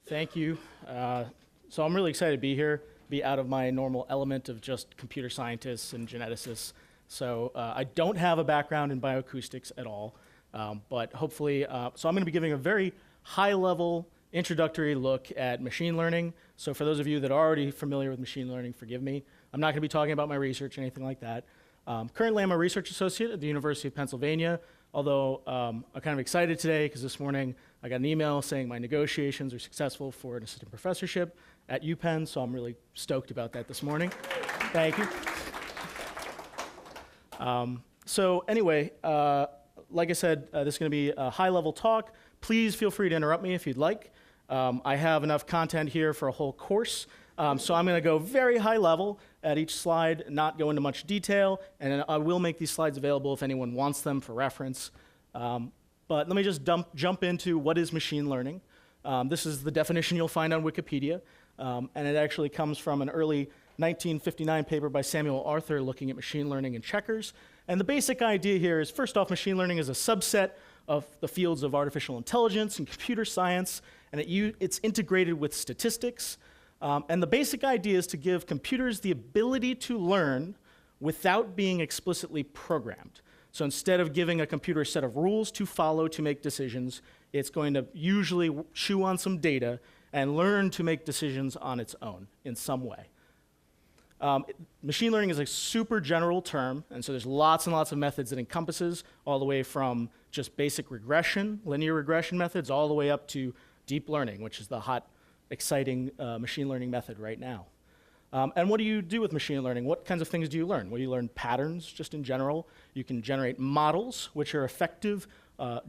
Thank you. So I'm really excited to be here, be out of my normal element of just computer scientists and geneticists. So I don't have a background in bioacoustics at all, but hopefully, so I'm going to be giving a very high-level introductory look at machine learning. So for those of you that are already familiar with machine learning, forgive me. I'm not going to be talking about my research or anything like that. Currently, I'm a research associate at the University of Pennsylvania, although I'm kind of excited today because this morning I got an email saying my negotiations are successful for an assistant professorship at UPenn, so I'm really stoked about that this morning. Thank you. So anyway, like I said, this is going to be a high-level talk. Please feel free to interrupt me if you'd like. I have enough content here for a whole course. So I'm going to go very high level at each slide, not go into much detail, and I will make these slides available if anyone wants them for reference. But let me just jump into what is machine learning. This is the definition you'll find on Wikipedia, and it actually comes from an early 1959 paper by Samuel Arthur looking at machine learning and checkers. And the basic idea here is, first off, machine learning is a subset of the fields of artificial intelligence and computer science, and it's integrated with statistics. And the basic idea is to give computers the ability to learn without being explicitly programmed. So instead of giving a computer a set of rules to follow to make decisions, it's going to usually chew on some data and learn to make decisions on its own in some way. Machine learning is a super general term, and so there's lots and lots of methods it encompasses, all the way from just basic regression, linear regression methods, all the way up to deep learning, which is the hot, exciting machine learning method right now. And what do you do with machine learning? What kinds of things do you learn? Well, you learn patterns just in general. You can generate models, which are effective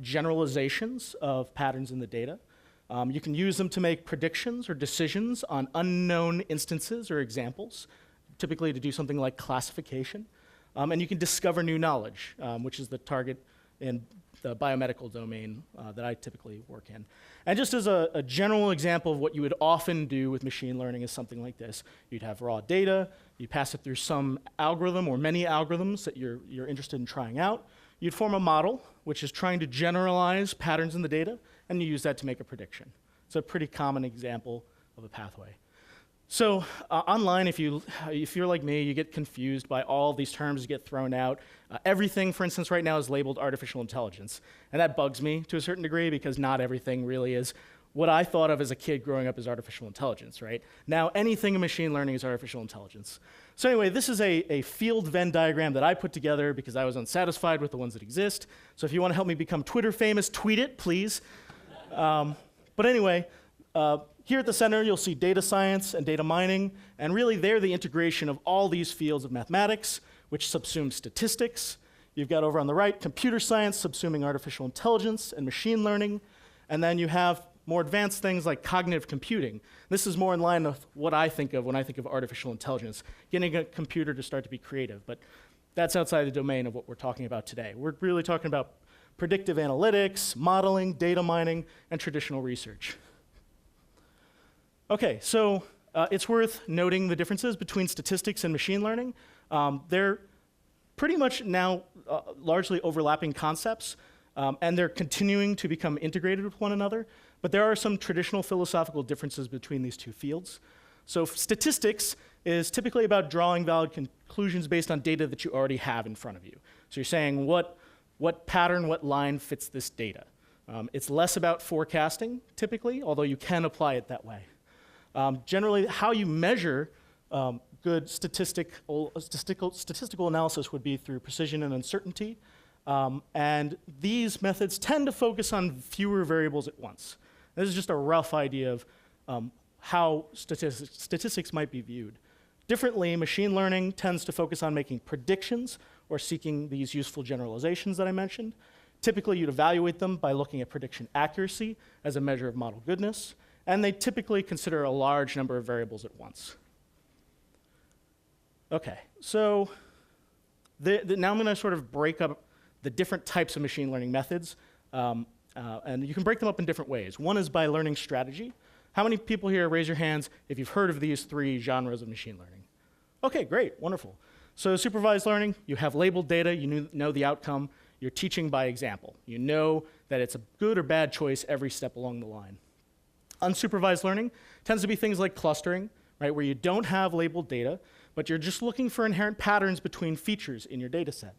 generalizations of patterns in the data. You can use them to make predictions or decisions on unknown instances or examples, typically to do something like classification. And you can discover new knowledge, which is the target in the biomedical domain that I typically work in. And just as a general example of what you would often do with machine learning is something like this. You'd have raw data, you pass it through some algorithm or many algorithms that you're interested in trying out. You'd form a model, which is trying to generalize patterns in the data, and you use that to make a prediction. It's a pretty common example of a pathway. So online, if you're like me, you get confused by all these terms that get thrown out. Everything, for instance, right now is labeled artificial intelligence. And that bugs me to a certain degree because not everything really is what I thought of as a kid growing up as artificial intelligence, right? Now anything in machine learning is artificial intelligence. So anyway, this is a field Venn diagram that I put together because I was unsatisfied with the ones that exist. So if you want to help me become Twitter famous, tweet it, please. But anyway, here at the center, you'll see data science and data mining, and really they're the integration of all these fields of mathematics, which subsume statistics. You've got over on the right, computer science subsuming artificial intelligence and machine learning, and then you have more advanced things like cognitive computing. This is more in line with what I think of when I think of artificial intelligence, getting a computer to start to be creative, but that's outside the domain of what we're talking about today. We're really talking about predictive analytics, modeling, data mining, and traditional research. Okay, so it's worth noting the differences between statistics and machine learning. They're pretty much now largely overlapping concepts, and they're continuing to become integrated with one another, but there are some traditional philosophical differences between these two fields. So statistics is typically about drawing valid conclusions based on data that you already have in front of you. So you're saying what pattern, what line fits this data. It's less about forecasting, typically, although you can apply it that way. Generally, how you measure good statistical analysis would be through precision and uncertainty. And these methods tend to focus on fewer variables at once. This is just a rough idea of how statistics might be viewed. Differently, machine learning tends to focus on making predictions or seeking these useful generalizations that I mentioned. Typically, you'd evaluate them by looking at prediction accuracy as a measure of model goodness. And they typically consider a large number of variables at once. Okay, so now I'm going to sort of break up the different types of machine learning methods. And you can break them up in different ways. One is by learning strategy. How many people here, raise your hands, if you've heard of these three genres of machine learning? Okay, great, wonderful. So supervised learning, you have labeled data, you know the outcome, you're teaching by example. You know that it's a good or bad choice every step along the line. Unsupervised learning tends to be things like clustering, right, where you don't have labeled data, but you're just looking for inherent patterns between features in your data set.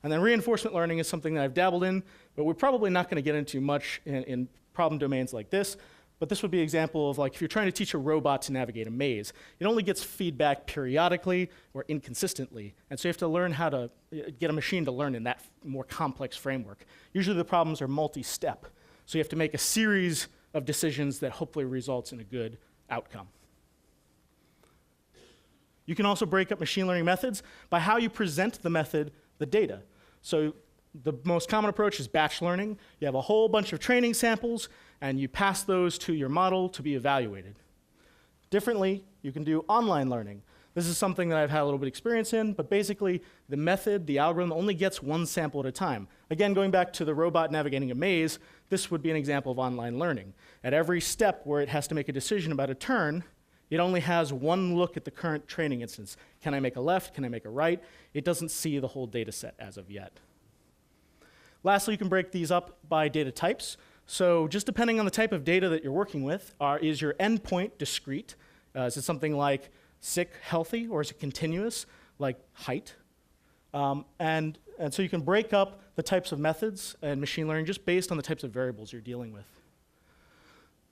And then reinforcement learning is something that I've dabbled in, but we're probably not going to get into much in problem domains like this. But this would be an example of, like, if you're trying to teach a robot to navigate a maze, it only gets feedback periodically or inconsistently. And so you have to learn how to get a machine to learn in that more complex framework. Usually the problems are multi-step. So you have to make a series of decisions that hopefully results in a good outcome. You can also break up machine learning methods by how you present the method, the data. So the most common approach is batch learning. You have a whole bunch of training samples, and you pass those to your model to be evaluated. Differently, you can do online learning. This is something that I've had a little bit of experience in, but basically the method, the algorithm, only gets one sample at a time. Again, going back to the robot navigating a maze, this would be an example of online learning. At every step where it has to make a decision about a turn, it only has one look at the current training instance. Can I make a left? Can I make a right? It doesn't see the whole data set as of yet. Lastly, you can break these up by data types. So just depending on the type of data that you're working with, is your endpoint discrete? Is it something like sick, healthy, or is it continuous, like height? And so you can break up the types of methods in machine learning just based on the types of variables you're dealing with.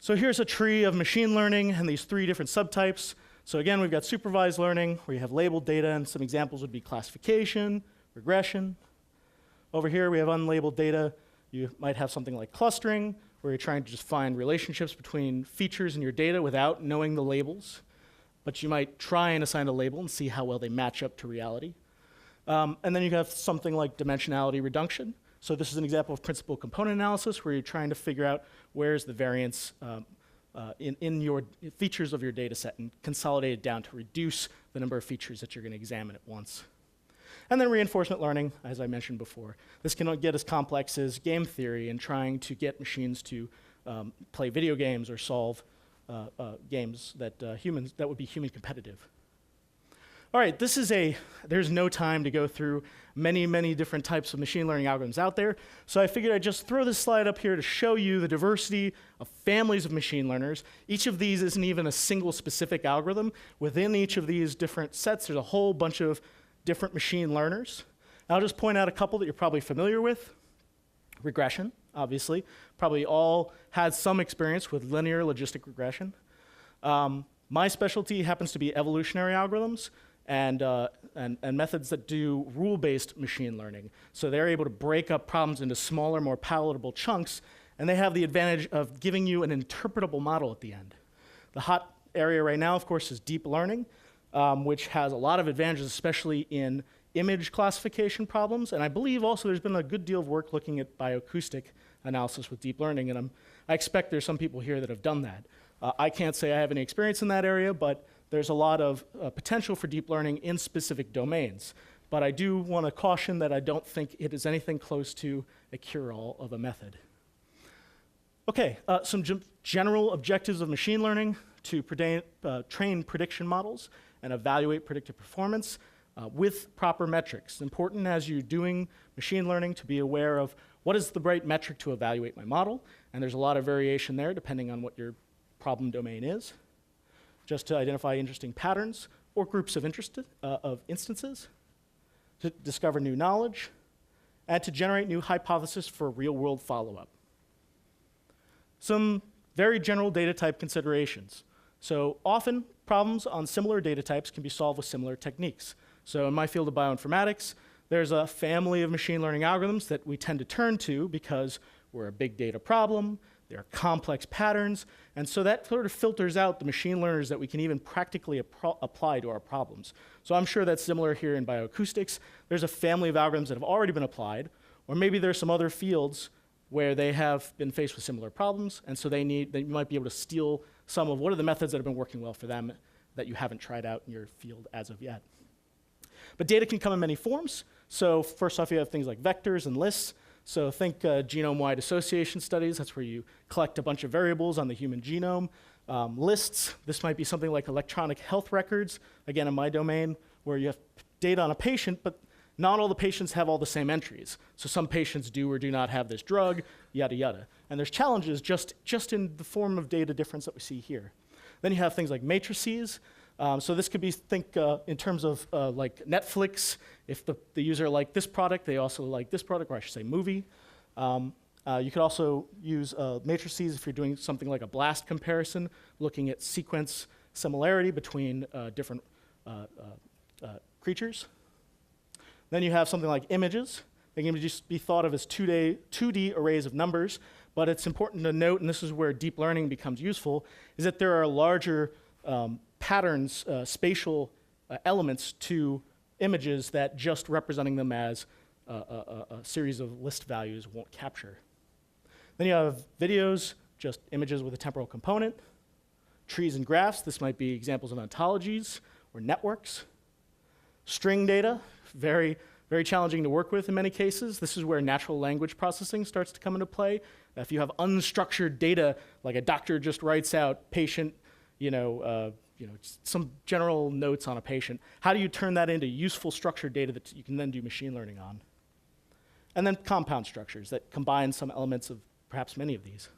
So here's a tree of machine learning and these 3 different subtypes. So again, we've got supervised learning, where you have labeled data, and some examples would be classification, regression. Over here, we have unlabeled data. You might have something like clustering, where you're trying to just find relationships between features in your data without knowing the labels. But you might try and assign a label and see how well they match up to reality. And then you have something like dimensionality reduction. So this is an example of principal component analysis, where you're trying to figure out where's the variance in your features of your data set and consolidate it down to reduce the number of features that you're going to examine at once. And then reinforcement learning, as I mentioned before. This can get as complex as game theory and trying to get machines to play video games or solve games that that would be human competitive. All right, there's no time to go through many, many different types of machine learning algorithms out there. So I figured I'd just throw this slide up here to show you the diversity of families of machine learners. Each of these isn't even a single specific algorithm. Within each of these different sets, there's a whole bunch of different machine learners. I'll just point out a couple that you're probably familiar with. Regression, obviously. Probably all had some experience with linear logistic regression. My specialty happens to be evolutionary algorithms and methods that do rule-based machine learning. So they're able to break up problems into smaller, more palatable chunks, and they have the advantage of giving you an interpretable model at the end. The hot area right now, of course, is deep learning, which has a lot of advantages, especially in image classification problems. And I believe also there's been a good deal of work looking at bioacoustic analysis with deep learning, and I expect there's some people here that have done that. I can't say I have any experience in that area, but there's a lot of potential for deep learning in specific domains. But I do want to caution that I don't think it is anything close to a cure-all of a method. Okay, some general objectives of machine learning: to train prediction models and evaluate predictive performance with proper metrics. It's important as you're doing machine learning to be aware of what is the right metric to evaluate my model, and there's a lot of variation there depending on what your problem domain is. Just to identify interesting patterns or groups of instances, to discover new knowledge, and to generate new hypotheses for real-world follow-up. Some very general data type considerations. So often, problems on similar data types can be solved with similar techniques. So in my field of bioinformatics, there's a family of machine learning algorithms that we tend to turn to because we're a big data problem, there are complex patterns, and so that sort of filters out the machine learners that we can even practically apply to our problems. So I'm sure that's similar here in bioacoustics. There's a family of algorithms that have already been applied, or maybe there's some other fields where they have been faced with similar problems, and so they might be able to steal some of what are the methods that have been working well for them that you haven't tried out in your field as of yet. But data can come in many forms. So first off, you have things like vectors and lists. So think genome-wide association studies. That's where you collect a bunch of variables on the human genome. Lists, this might be something like electronic health records, again in my domain, where you have data on a patient, but not all the patients have all the same entries. So some patients do or do not have this drug, yada, yada. And there's challenges just in the form of data difference that we see here. Then you have things like matrices. So this could be, think in terms of like Netflix. If the user liked this product, they also like this product, or I should say movie. You could also use matrices if you're doing something like a BLAST comparison, looking at sequence similarity between different creatures. Then you have something like images. They can just be thought of as 2D arrays of numbers, but it's important to note, and this is where deep learning becomes useful, is that there are larger patterns, spatial elements to images that just representing them as a series of list values won't capture. Then you have videos, just images with a temporal component. Trees and graphs, this might be examples of ontologies or networks. String data, very challenging to work with in many cases. This is where natural language processing starts to come into play. If you have unstructured data, like a doctor just writes out patient, some general notes on a patient, how do you turn that into useful structured data that you can then do machine learning on? And then compound structures that combine some elements of perhaps many of these.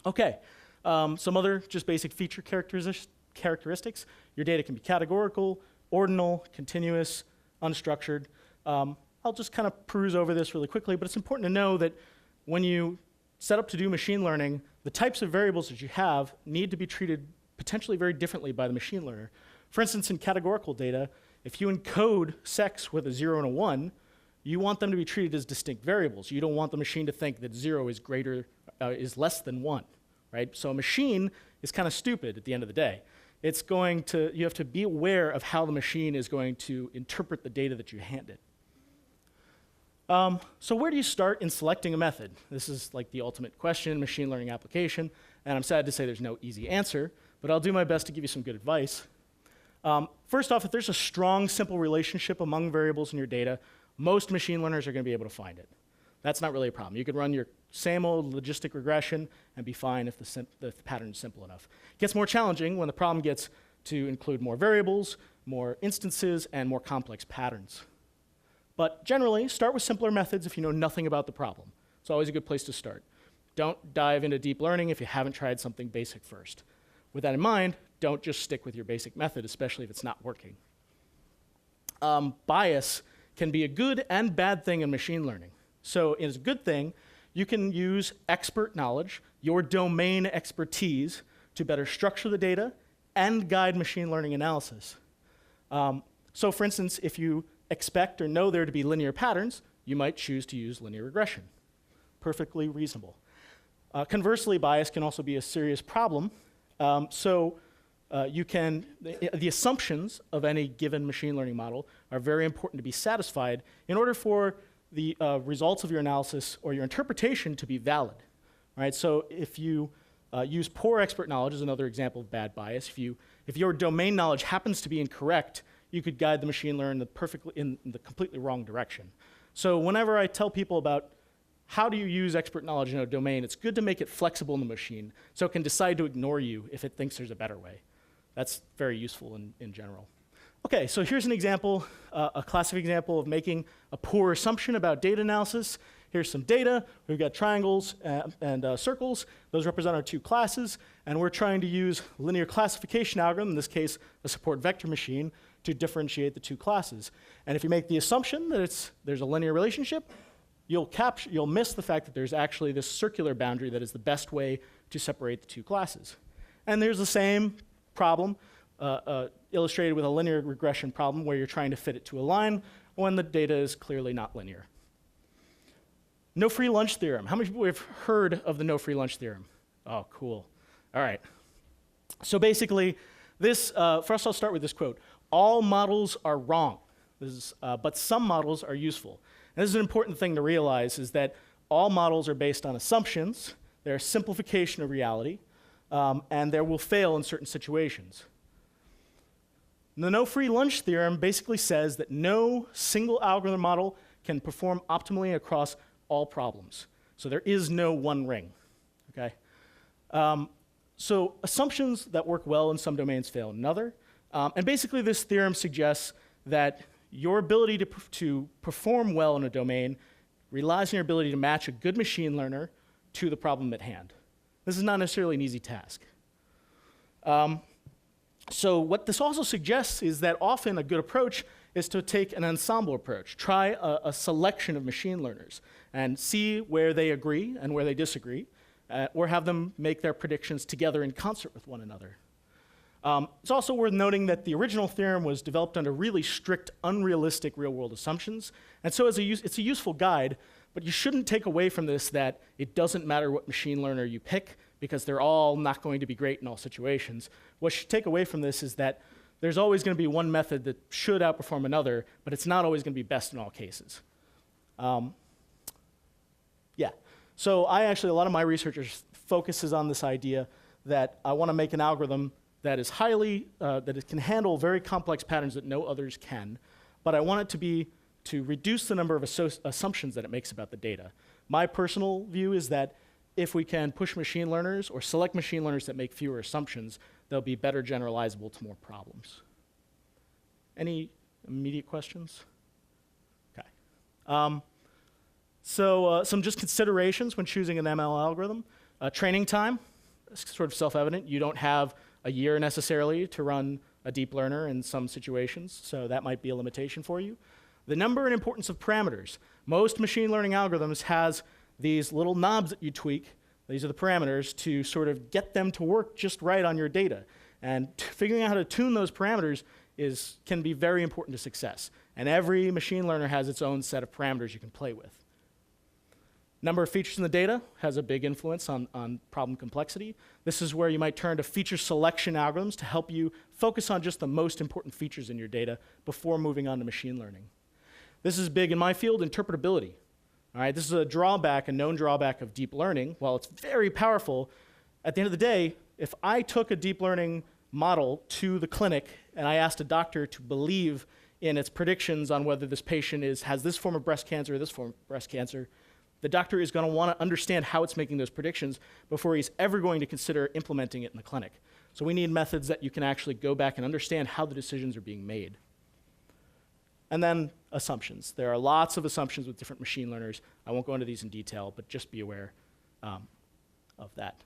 Okay, some other just basic feature characteristics. Your data can be categorical, ordinal, continuous, unstructured. I'll just kind of peruse over this really quickly, but it's important to know that when you set up to do machine learning, the types of variables that you have need to be treated potentially very differently by the machine learner. For instance, in categorical data, if you encode sex with a 0 and a 1, you want them to be treated as distinct variables. You don't want the machine to think that 0 is less than 1, right? So a machine is kind of stupid at the end of the day. You have to be aware of how the machine is going to interpret the data that you hand it. So where do you start in selecting a method? This is like the ultimate question, machine learning application, and I'm sad to say there's no easy answer, but I'll do my best to give you some good advice. First off, if there's a strong, simple relationship among variables in your data, most machine learners are going to be able to find it. That's not really a problem. You could run your same old logistic regression and be fine if the pattern is simple enough. It gets more challenging when the problem gets to include more variables, more instances, and more complex patterns. But generally, start with simpler methods if you know nothing about the problem. It's always a good place to start. Don't dive into deep learning if you haven't tried something basic first. With that in mind, don't just stick with your basic method, especially if it's not working. Bias can be a good and bad thing in machine learning. So it's a good thing, you can use expert knowledge, your domain expertise, to better structure the data and guide machine learning analysis. So for instance, if you expect or know there to be linear patterns, you might choose to use linear regression. Perfectly reasonable. Conversely, bias can also be a serious problem. The assumptions of any given machine learning model are very important to be satisfied in order for the results of your analysis or your interpretation to be valid. Right? So if you use poor expert knowledge is another example of bad bias. If your domain knowledge happens to be incorrect, you could guide the machine learning in the completely wrong direction. So whenever I tell people about how do you use expert knowledge in a domain, it's good to make it flexible in the machine so it can decide to ignore you if it thinks there's a better way. That's very useful in general. Okay, so here's an example, a classic example of making a poor assumption about data analysis. Here's some data. We've got triangles and circles. Those represent our two classes, and we're trying to use linear classification algorithm, in this case, a support vector machine, to differentiate the two classes. And if you make the assumption that there's a linear relationship, you'll miss the fact that there's actually this circular boundary that is the best way to separate the two classes. And there's the same problem illustrated with a linear regression problem where you're trying to fit it to a line when the data is clearly not linear. No free lunch theorem. How many people have heard of the no free lunch theorem? Oh, cool. All right. So basically, first I'll start with this quote. All models are wrong, but some models are useful. And this is an important thing to realize, is that all models are based on assumptions. They're a simplification of reality, and they will fail in certain situations. The no free lunch theorem basically says that no single algorithm model can perform optimally across all problems. So there is no one ring, okay? So assumptions that work well in some domains fail in another. And basically this theorem suggests that your ability to perform well in a domain relies on your ability to match a good machine learner to the problem at hand. This is not necessarily an easy task. So what this also suggests is that often a good approach is to take an ensemble approach. Try a selection of machine learners and see where they agree and where they disagree, or have them make their predictions together in concert with one another. It's also worth noting that the original theorem was developed under really strict, unrealistic real-world assumptions, and so it's a useful guide, but you shouldn't take away from this that it doesn't matter what machine learner you pick, because they're all not going to be great in all situations. What you should take away from this is that there's always going to be one method that should outperform another, but it's not always going to be best in all cases. Yeah, so a lot of my research focuses on this idea that I want to make an algorithm that is that it can handle very complex patterns that no others can, but I want it to reduce the number of assumptions that it makes about the data. My personal view is that if we can push machine learners or select machine learners that make fewer assumptions, they'll be better generalizable to more problems. Any immediate questions? Okay. Some just considerations when choosing an ML algorithm. Training time, it's sort of self-evident. You don't have a year necessarily to run a deep learner in some situations, so that might be a limitation for you. The number and importance of parameters. Most machine learning algorithms has these little knobs that you tweak. These are the parameters to sort of get them to work just right on your data. And figuring out how to tune those parameters can be very important to success. And every machine learner has its own set of parameters you can play with. Number of features in the data has a big influence on problem complexity. This is where you might turn to feature selection algorithms to help you focus on just the most important features in your data before moving on to machine learning. This is big in my field, interpretability. All right, this is a known drawback of deep learning. While it's very powerful, at the end of the day, if I took a deep learning model to the clinic and I asked a doctor to believe in its predictions on whether this patient has this form of breast cancer or this form of breast cancer, the doctor is going to want to understand how it's making those predictions before he's ever going to consider implementing it in the clinic. So we need methods that you can actually go back and understand how the decisions are being made. And then assumptions. There are lots of assumptions with different machine learners. I won't go into these in detail, but just be aware of that.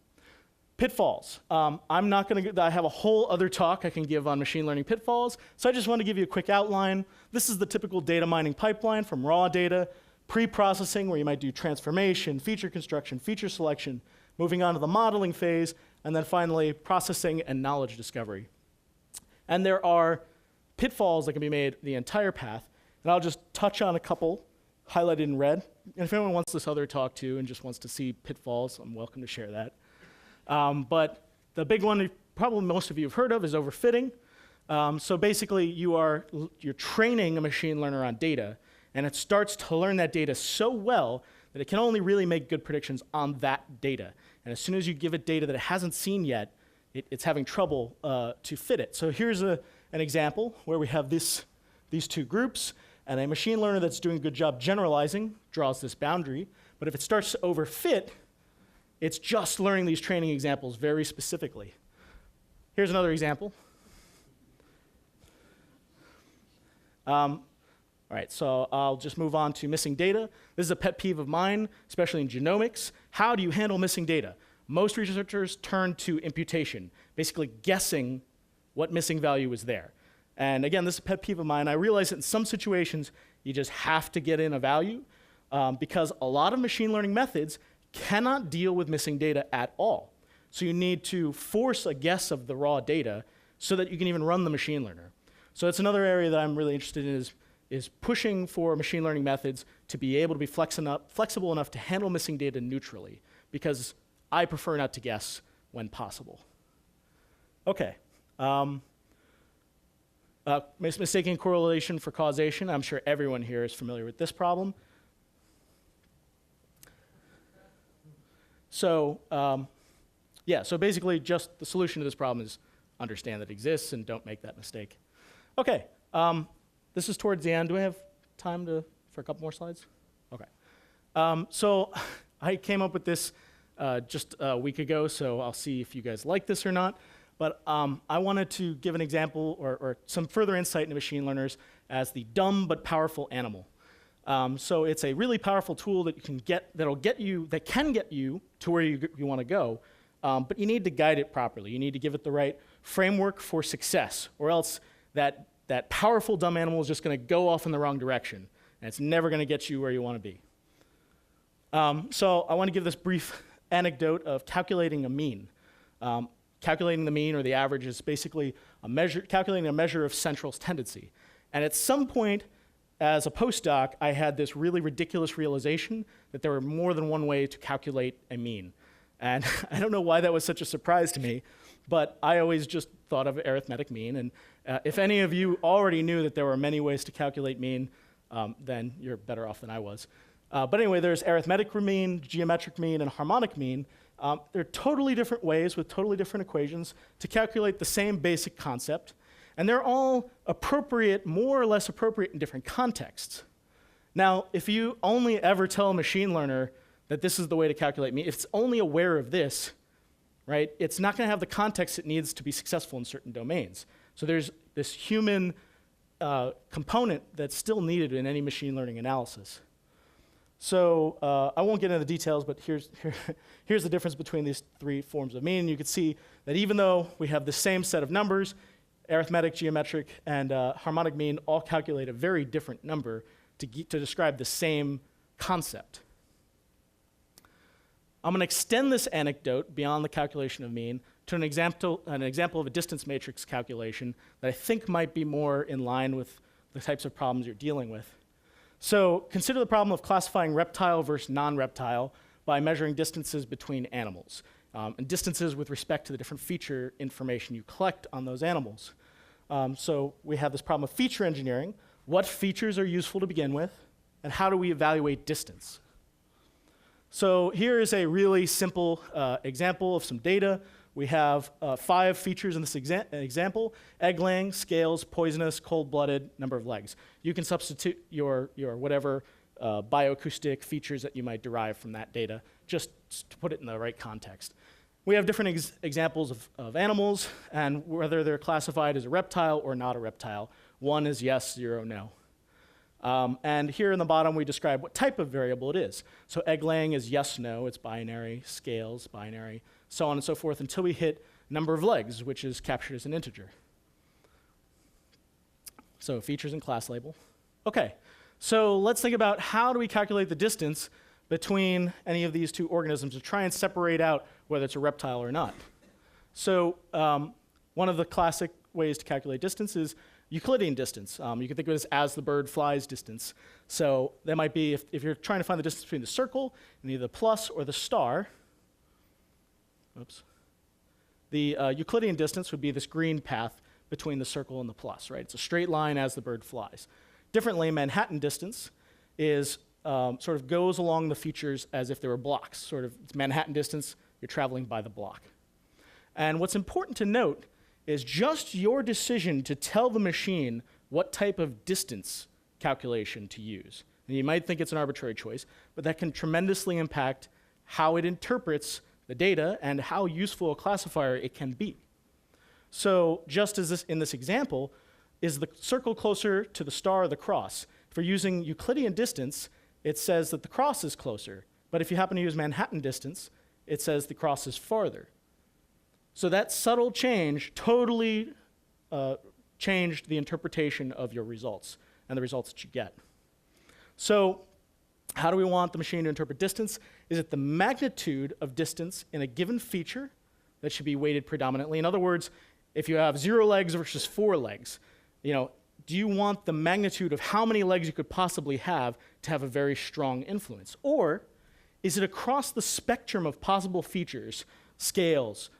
Pitfalls. I'm not going to. I have a whole other talk I can give on machine learning pitfalls, so I just want to give you a quick outline. This is the typical data mining pipeline from raw data, pre-processing, where you might do transformation, feature construction, feature selection, moving on to the modeling phase, and then finally processing and knowledge discovery. And there are pitfalls that can be made the entire path, and I'll just touch on a couple highlighted in red. And if anyone wants this other talk too and just wants to see pitfalls, I'm welcome to share that. But the big one probably most of you have heard of is overfitting. So basically you're training a machine learner on data, and it starts to learn that data so well that it can only really make good predictions on that data. And as soon as you give it data that it hasn't seen yet, it's having trouble to fit it. So here's an example where we have these two groups, and a machine learner that's doing a good job generalizing draws this boundary. But if it starts to overfit, it's just learning these training examples very specifically. Here's another example. All right, so I'll just move on to missing data. This is a pet peeve of mine, especially in genomics. How do you handle missing data? Most researchers turn to imputation, basically guessing what missing value is there. And again, this is a pet peeve of mine. I realize that in some situations, you just have to get in a value because a lot of machine learning methods cannot deal with missing data at all. So you need to force a guess of the raw data so that you can even run the machine learner. So it's another area that I'm really interested in is pushing for machine learning methods to be able to be flexible enough to handle missing data neutrally, because I prefer not to guess when possible. Okay. Mistaking correlation for causation. I'm sure everyone here is familiar with this problem. So so basically just the solution to this problem is understand that it exists and don't make that mistake. Okay, this is towards the end. Do we have time for a couple more slides? Okay. So I came up with this just a week ago, so I'll see if you guys like this or not. But I wanted to give an example or some further insight into machine learners as the dumb but powerful animal. So it's a really powerful tool that can get you to where you want to go, but you need to guide it properly. You need to give it the right framework for success, or else that powerful dumb animal is just going to go off in the wrong direction, and it's never going to get you where you want to be. So I want to give this brief anecdote of calculating a mean. Calculating the mean or the average is basically calculating a measure of central tendency. And at some point, as a postdoc, I had this really ridiculous realization that there were more than one way to calculate a mean. And I don't know why that was such a surprise to me, but I always just thought of arithmetic mean. And if any of you already knew that there were many ways to calculate mean, then you're better off than I was. But anyway, there's arithmetic mean, geometric mean, and harmonic mean. They're totally different ways with totally different equations to calculate the same basic concept. And they're all appropriate, more or less appropriate in different contexts. Now, if you only ever tell a machine learner that this is the way to calculate mean, if it's only aware of this, right, it's not going to have the context it needs to be successful in certain domains. So there's this human component that's still needed in any machine learning analysis. So I won't get into the details, but here's the difference between these three forms of mean. You can see that even though we have the same set of numbers, arithmetic, geometric, and harmonic mean all calculate a very different number to describe the same concept. I'm going to extend this anecdote beyond the calculation of mean to an example of a distance matrix calculation that I think might be more in line with the types of problems you're dealing with. So consider the problem of classifying reptile versus non-reptile by measuring distances between animals, and distances with respect to the different feature information you collect on those animals. So we have this problem of feature engineering. What features are useful to begin with, and how do we evaluate distance? So here is a really simple example of some data. We have 5 features in this example: egg-laying, scales, poisonous, cold-blooded, number of legs. You can substitute your whatever bioacoustic features that you might derive from that data, just to put it in the right context. We have different examples of animals, and whether they're classified as a reptile or not a reptile. 1 is yes, 0, no. And here in the bottom, we describe what type of variable it is. So egg-laying is yes, no, it's binary, scales, binary, so on and so forth, until we hit number of legs, which is captured as an integer. So features and class label. Okay, so let's think about how do we calculate the distance between any of these two organisms to try and separate out whether it's a reptile or not. So one of the classic ways to calculate distance is Euclidean distance. You can think of it as the bird flies distance. So that might be, if you're trying to find the distance between the circle and either the plus or the star, the Euclidean distance would be this green path between the circle and the plus, right? It's a straight line as the bird flies. Differently, Manhattan distance is sort of goes along the features as if they were blocks. Sort of, it's Manhattan distance, you're traveling by the block. And what's important to note is just your decision to tell the machine what type of distance calculation to use. And you might think it's an arbitrary choice, but that can tremendously impact how it interprets the data and how useful a classifier it can be. So just as in this example, is the circle closer to the star or the cross? If we're using Euclidean distance, it says that the cross is closer. But if you happen to use Manhattan distance, it says the cross is farther. So that subtle change totally changed the interpretation of your results and the results that you get. So how do we want the machine to interpret distance? Is it the magnitude of distance in a given feature that should be weighted predominantly? In other words, if you have 0 legs versus 4 legs, do you want the magnitude of how many legs you could possibly have to have a very strong influence? Or is it across the spectrum of possible features, scales,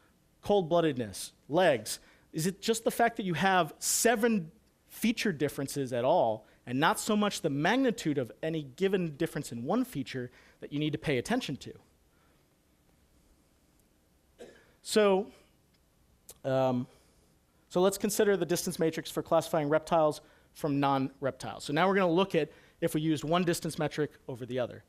cold-bloodedness, legs? Is it just the fact that you have 7 feature differences at all, and not so much the magnitude of any given difference in one feature that you need to pay attention to? So let's consider the distance matrix for classifying reptiles from non-reptiles. So now we're going to look at if we used one distance metric over the other.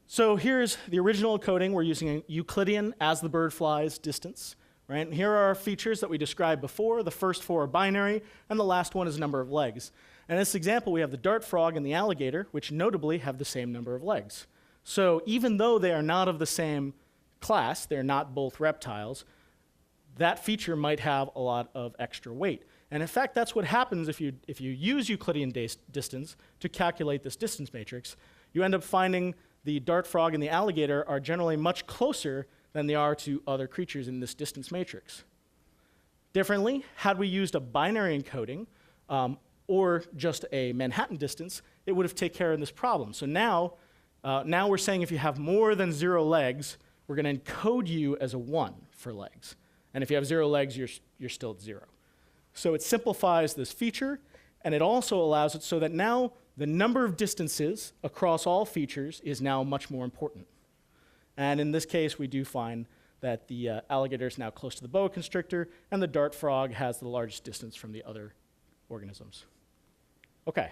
So here's the original encoding. We're using Euclidean as the bird flies distance. Right? And here are our features that we described before. The first 4 are binary, and the last one is number of legs. And in this example, we have the dart frog and the alligator, which notably have the same number of legs. So even though they are not of the same class, they're not both reptiles, that feature might have a lot of extra weight. And in fact, that's what happens if you use Euclidean distance to calculate this distance matrix. You end up finding the dart frog and the alligator are generally much closer than they are to other creatures in this distance matrix. Differently, had we used a binary encoding or just a Manhattan distance, it would have taken care of this problem. So now we're saying if you have more than 0 legs, we're going to encode you as a 1 for legs. And if you have 0 legs, you're still at 0. So it simplifies this feature, and it also allows it so that now the number of distances across all features is now much more important. And in this case, we do find that the alligator is now close to the boa constrictor, and the dart frog has the largest distance from the other organisms. Okay,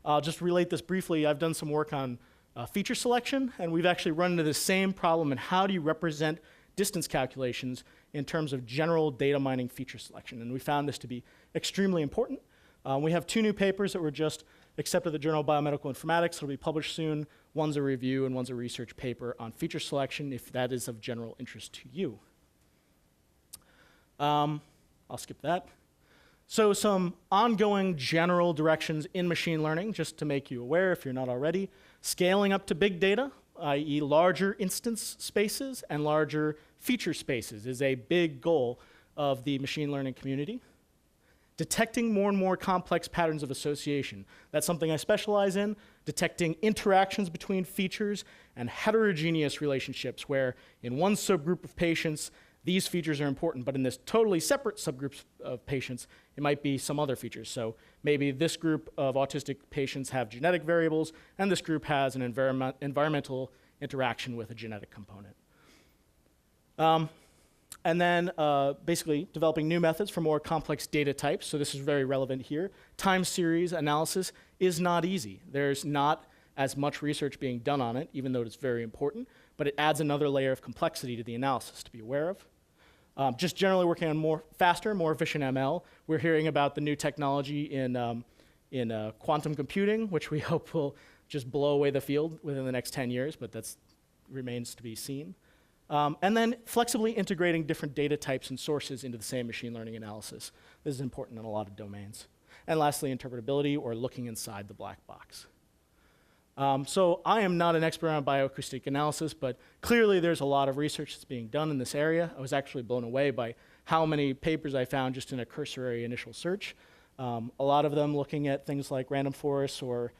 I'll just relate this briefly. I've done some work on feature selection, and we've actually run into the same problem in how do you represent distance calculations in terms of general data mining feature selection. And we found this to be extremely important. We have 2 new papers that were just accepted in the Journal of Biomedical Informatics. It'll be published soon. One's a review and one's a research paper on feature selection, if that is of general interest to you. I'll skip that. So some ongoing general directions in machine learning, just to make you aware if you're not already. Scaling up to big data, i.e. larger instance spaces and larger feature spaces is a big goal of the machine learning community. Detecting more and more complex patterns of association. That's something I specialize in, detecting interactions between features and heterogeneous relationships where in one subgroup of patients, these features are important, but in this totally separate subgroups of patients, it might be some other features. So maybe this group of autistic patients have genetic variables, and this group has an environmental interaction with a genetic component. And then basically developing new methods for more complex data types. So this is very relevant here. Time series analysis is not easy. There's not as much research being done on it, even though it's very important, but it adds another layer of complexity to the analysis to be aware of. Just generally working on faster, more efficient ML. We're hearing about the new technology in quantum computing, which we hope will just blow away the field within the next 10 years, but that remains to be seen. And then flexibly integrating different data types and sources into the same machine learning analysis. This is important in a lot of domains. And lastly, interpretability, or looking inside the black box. So I am not an expert on bioacoustic analysis, but clearly there's a lot of research that's being done in this area. I was actually blown away by how many papers I found just in a cursory initial search. A lot of them looking at things like random forests or,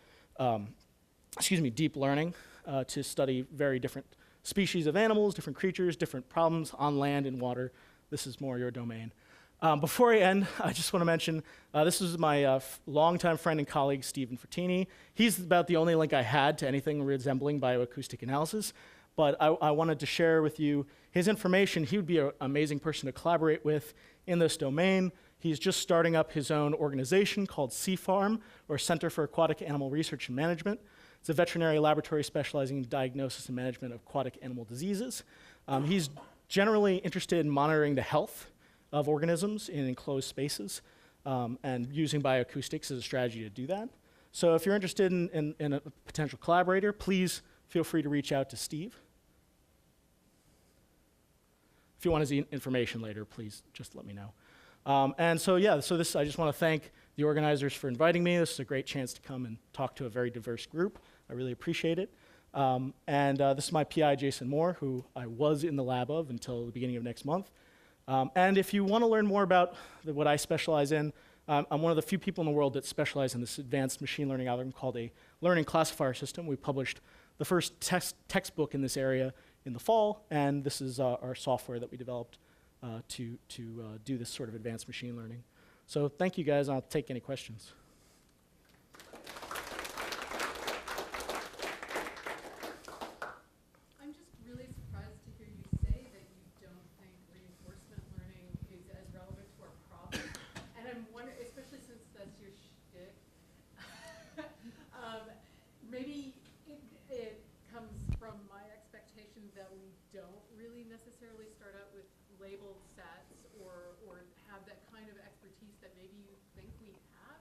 deep learning to study very different species of animals, different creatures, different problems on land and water. This is more your domain. Before I end, I just want to mention, this is my longtime friend and colleague, Stephen Frattini. He's about the only link I had to anything resembling bioacoustic analysis, but I wanted to share with you his information. He would be an amazing person to collaborate with in this domain. He's just starting up his own organization called CFARM, or Center for Aquatic Animal Research and Management. It's a veterinary laboratory specializing in diagnosis and management of aquatic animal diseases. He's generally interested in monitoring the health of organisms in enclosed spaces and using bioacoustics as a strategy to do that. So if you're interested in a potential collaborator, please feel free to reach out to Steve. If you want his information later, please just let me know. I just want to thank the organizers for inviting me. This is a great chance to come and talk to a very diverse group. I really appreciate it. This is my PI, Jason Moore, who I was in the lab of until the beginning of next month. And if you want to learn more about what I specialize in, I'm one of the few people in the world that specialize in this advanced machine learning algorithm called a learning classifier system. We published the first textbook in this area in the fall, and this is our software that we developed to do this sort of advanced machine learning. So thank you, guys. I'll take any questions. I'm just really surprised to hear you say that you don't think reinforcement learning is as relevant to our problem. And I'm wondering, especially since that's your shtick, maybe it comes from my expectation that we don't really necessarily start out with labeled sets or have that kind of expertise that maybe you think we have.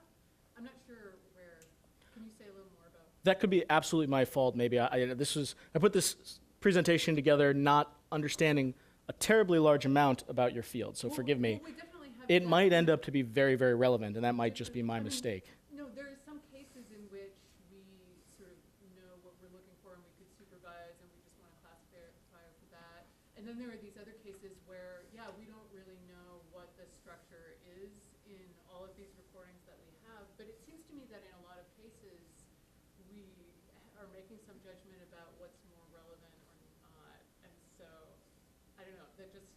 I'm not sure where, can you say a little more about? That could be absolutely my fault. Maybe I put this presentation together not understanding a terribly large amount about your field. So forgive me. Well, we definitely have It that. might end up to be very, very relevant, and that might just be my mistake. No, there are some cases in which we sort of know what we're looking for and we could supervise and we just want to classify for that. And then there are these other cases where, yeah, we don't really know what the structure is in all of these recordings that we have. But it seems to me that in a lot of cases, we are making some judgment about what's more relevant or not. And so, I don't know, that just,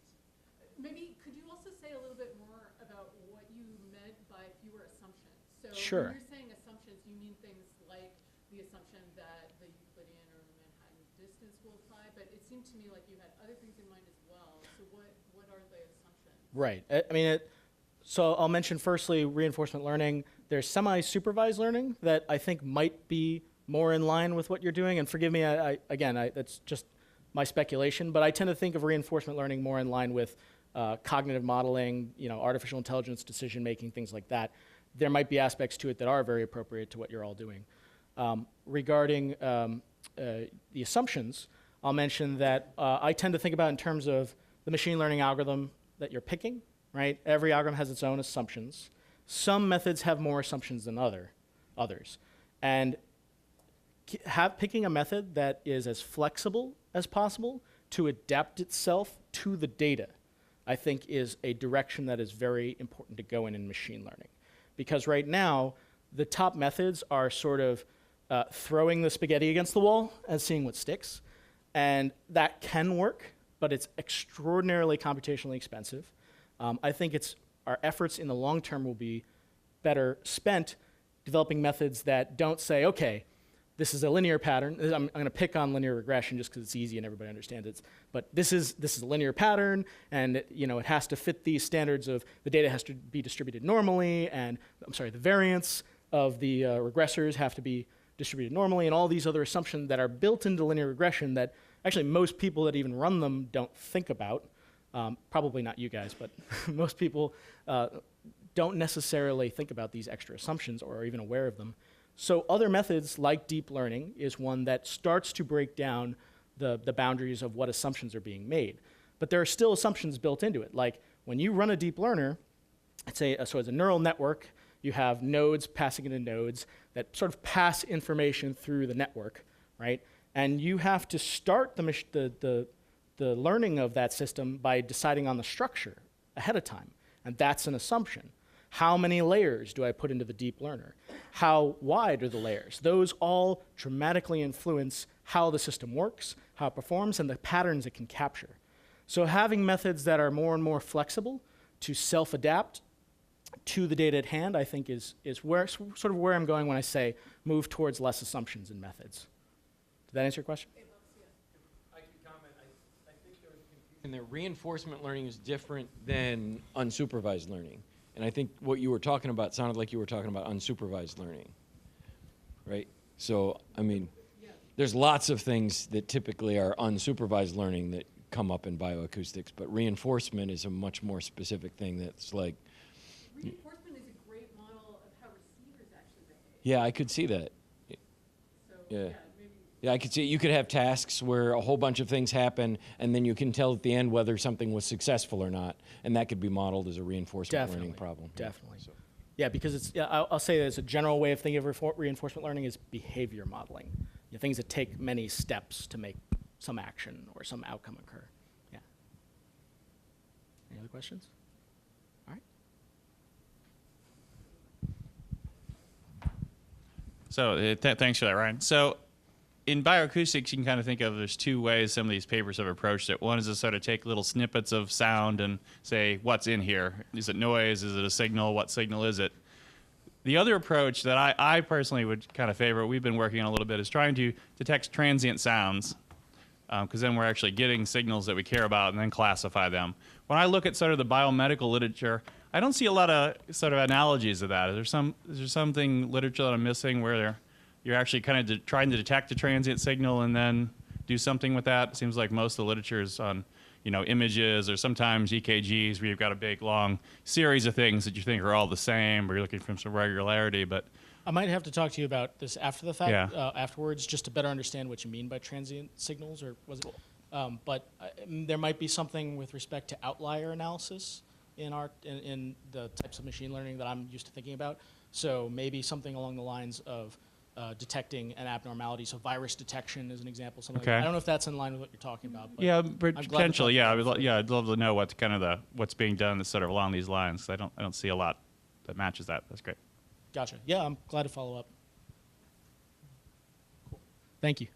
maybe could you also say a little bit more about what you meant by fewer assumptions? So Sure. when you're saying assumptions, you mean things like the assumption that the Euclidean or Manhattan distance will apply, but it seemed to me like you had other things in mind as well. So what are the assumptions? Right. So I'll mention firstly reinforcement learning. There's semi-supervised learning that I think might be more in line with what you're doing. And forgive me, that's just my speculation, but I tend to think of reinforcement learning more in line with cognitive modeling, artificial intelligence, decision making, things like that. There might be aspects to it that are very appropriate to what you're all doing. Regarding the assumptions, I'll mention that I tend to think about in terms of the machine learning algorithm that you're picking, right? Every algorithm has its own assumptions. Some methods have more assumptions than others. And picking a method that is as flexible as possible to adapt itself to the data, I think is a direction that is very important to go in machine learning. Because right now, the top methods are sort of throwing the spaghetti against the wall and seeing what sticks. And that can work, but it's extraordinarily computationally expensive. I think our efforts in the long term will be better spent developing methods that don't say, okay, this is a linear pattern. I'm going to pick on linear regression just because it's easy and everybody understands it. But this is a linear pattern, and it has to fit these standards of the data has to be distributed normally, and the variance of the regressors have to be distributed normally, and all these other assumptions that are built into linear regression that actually most people that even run them don't think about. Probably not you guys, but most people don't necessarily think about these extra assumptions or are even aware of them. So other methods like deep learning is one that starts to break down the boundaries of what assumptions are being made. But there are still assumptions built into it. Like when you run a deep learner, so as a neural network, you have nodes passing into nodes that sort of pass information through the network, right? And you have to start the learning of that system by deciding on the structure ahead of time. And that's an assumption. How many layers do I put into the deep learner? How wide are the layers? Those all dramatically influence how the system works, how it performs, and the patterns it can capture. So having methods that are more and more flexible to self-adapt to the data at hand, I think is where I'm going when I say move towards less assumptions in methods. Did that answer your question? I can comment. I think there was confusion there. Reinforcement learning is different than unsupervised learning. And I think what you were talking about sounded like you were talking about unsupervised learning, right? So, there's lots of things that typically are unsupervised learning that come up in bioacoustics, but reinforcement is a much more specific thing that's like... Reinforcement is a great model of how receivers actually behave. Yeah, I could see that. So, Yeah. maybe. Yeah, I could see you could have tasks where a whole bunch of things happen, and then you can tell at the end whether something was successful or not, and that could be modeled as a reinforcement learning problem. Definitely. So. Yeah, because I'll say that as a general way of thinking of reinforcement learning is behavior modeling. Things that take many steps to make some action or some outcome occur. Yeah. Any other questions? All right. So thanks for that, Ryan. So in bioacoustics, you can kind of think of there's two ways some of these papers have approached it. One is to sort of take little snippets of sound and say, what's in here? Is it noise? Is it a signal? What signal is it? The other approach that I personally would kind of favor, we've been working on a little bit, is trying to detect transient sounds, because then we're actually getting signals that we care about and then classify them. When I look at sort of the biomedical literature, I don't see a lot of sort of analogies of that. Is there something literature that I'm missing where you're actually kind of trying to detect a transient signal and then do something with that? It seems like most of the literature is on images, or sometimes EKGs where you've got a big long series of things that you think are all the same, or you're looking for some regularity. But I might have to talk to you about this after the fact, Yeah. afterwards, just to better understand what you mean by transient signals, or was it? But there might be something with respect to outlier analysis in the types of machine learning that I'm used to thinking about. So maybe something along the lines of detecting an abnormality. So virus detection is an example. Something like Okay. that. I don't know if that's in line with what you're talking about. But yeah, I'm glad to potentially, talk yeah. about it. I'd love to know what kind of what's being done that's sort of along these lines. 'Cause I don't see a lot that matches that. That's great. Gotcha. Yeah, I'm glad to follow up. Cool. Thank you.